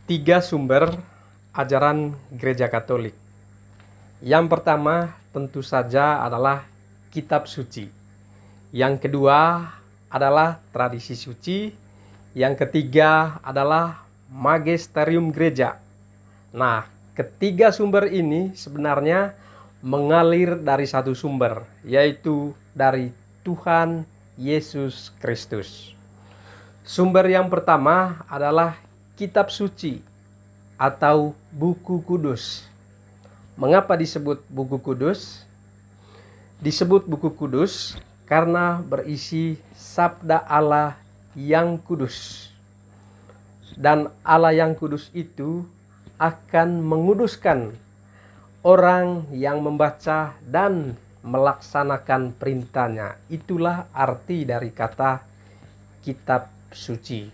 Tiga sumber ajaran Gereja Katolik. Yang pertama tentu saja adalah kitab suci. Yang kedua adalah tradisi suci. Yang ketiga adalah magisterium gereja. Nah, ketiga sumber ini sebenarnya mengalir dari satu sumber, yaitu dari Tuhan Yesus Kristus. Sumber yang pertama adalah kitab suci atau buku kudus. Mengapa disebut buku kudus? Disebut buku kudus karena berisi sabda Allah yang kudus. Dan Allah yang kudus itu akan menguduskan orang yang membaca dan melaksanakan perintahnya. Itulah arti dari kata kitab suci.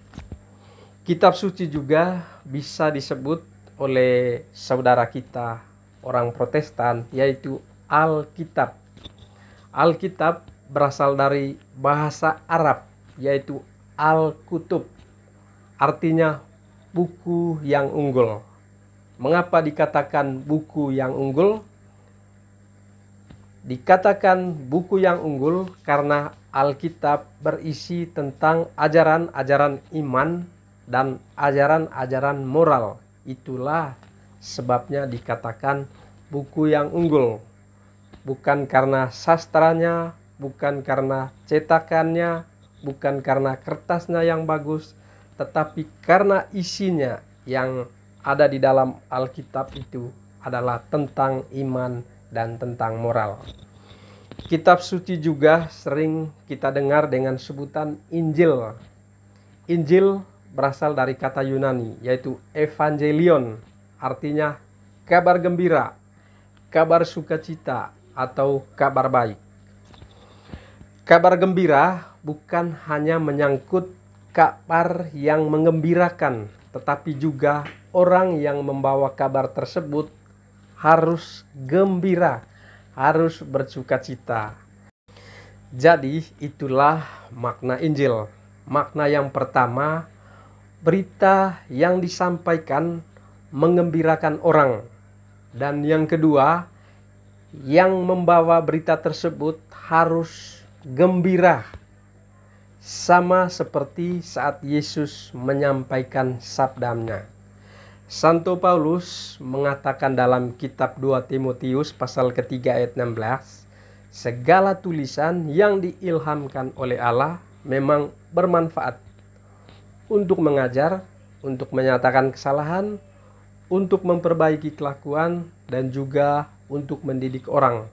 Kitab suci juga bisa disebut oleh saudara kita orang Protestan, yaitu Alkitab. Alkitab berasal dari bahasa Arab, yaitu Al-Kutub, artinya buku yang unggul. Mengapa dikatakan buku yang unggul? Dikatakan buku yang unggul karena Alkitab berisi tentang ajaran-ajaran iman dan ajaran-ajaran moral. Itulah sebabnya dikatakan buku yang unggul. Bukan karena sastranya, bukan karena cetakannya, bukan karena kertasnya yang bagus, tetapi karena isinya yang ada di dalam Alkitab itu adalah tentang iman dan tentang moral. Kitab suci juga sering kita dengar dengan sebutan Injil. Injil berasal dari kata Yunani, yaitu evangelion, artinya kabar gembira, kabar sukacita, atau kabar baik. Kabar gembira bukan hanya menyangkut kabar yang mengembirakan, tetapi juga orang yang membawa kabar tersebut harus gembira, harus bersukacita. Jadi itulah makna Injil. Makna yang pertama, berita yang disampaikan mengembirakan orang. Dan yang kedua, yang membawa berita tersebut harus gembira. Sama seperti saat Yesus menyampaikan sabdanya. Santo Paulus mengatakan dalam kitab 2 Timotius pasal ketiga ayat 16, segala tulisan yang diilhamkan oleh Allah memang bermanfaat untuk mengajar, untuk menyatakan kesalahan, untuk memperbaiki kelakuan, dan juga untuk mendidik orang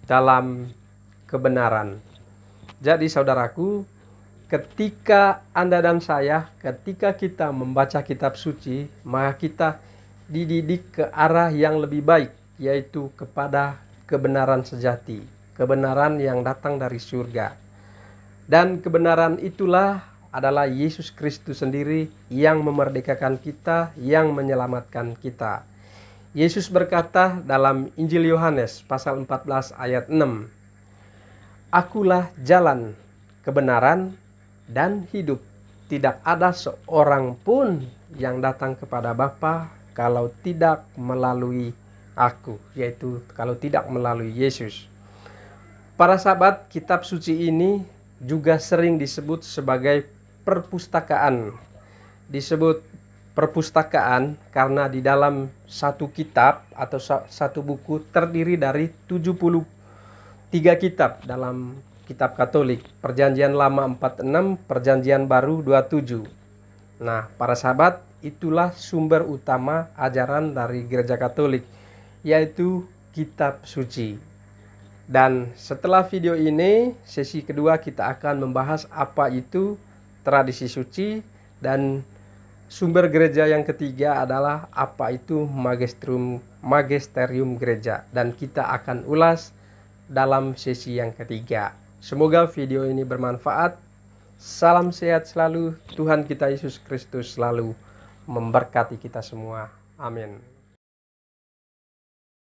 dalam kebenaran. Jadi saudaraku, ketika Anda dan saya, ketika kita membaca kitab suci, maka kita dididik ke arah yang lebih baik, yaitu kepada kebenaran sejati, kebenaran yang datang dari surga. Dan kebenaran itulah adalah Yesus Kristus sendiri yang memerdekakan kita, yang menyelamatkan kita. Yesus berkata dalam Injil Yohanes pasal 14 ayat 6, "Akulah jalan, kebenaran, dan hidup. Tidak ada seorang pun yang datang kepada Bapa kalau tidak melalui aku," yaitu kalau tidak melalui Yesus. Para sahabat, kitab suci ini juga sering disebut sebagai perpustakaan. Disebut perpustakaan karena di dalam satu kitab atau satu buku terdiri dari 73 kitab dalam kitab Katolik. Perjanjian Lama 46, Perjanjian Baru 27. Nah, para sahabat, itulah sumber utama ajaran dari Gereja Katolik, yaitu kitab suci. Dan setelah video ini, sesi kedua kita akan membahas apa itu tradisi suci, dan sumber gereja yang ketiga adalah apa itu magisterium gereja, dan kita akan ulas dalam sesi yang ketiga. Semoga video ini bermanfaat. Salam sehat selalu. Tuhan kita Yesus Kristus selalu memberkati kita semua. Amin.